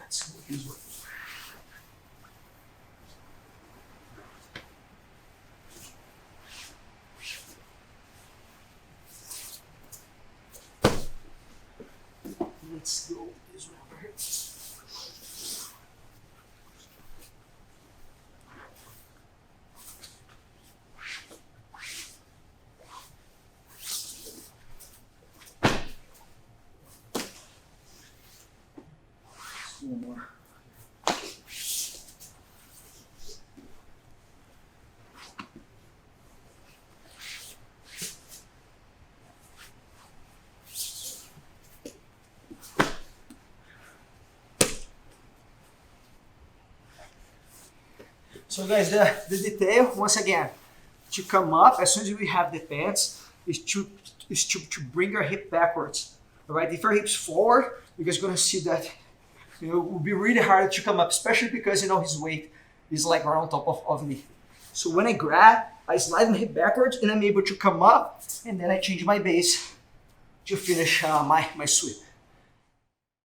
Let's go this way. Let's go this way over here. One more. So guys, the detail, once again, to come up, as soon as we have the pants, is to bring your hip backwards. All right, if your hip's forward, you guys gonna see that it will be really hard to come up, especially because his weight is like right on top of me. So when I grab, I slide my hip backwards and I'm able to come up, and then I change my base to finish my sweep.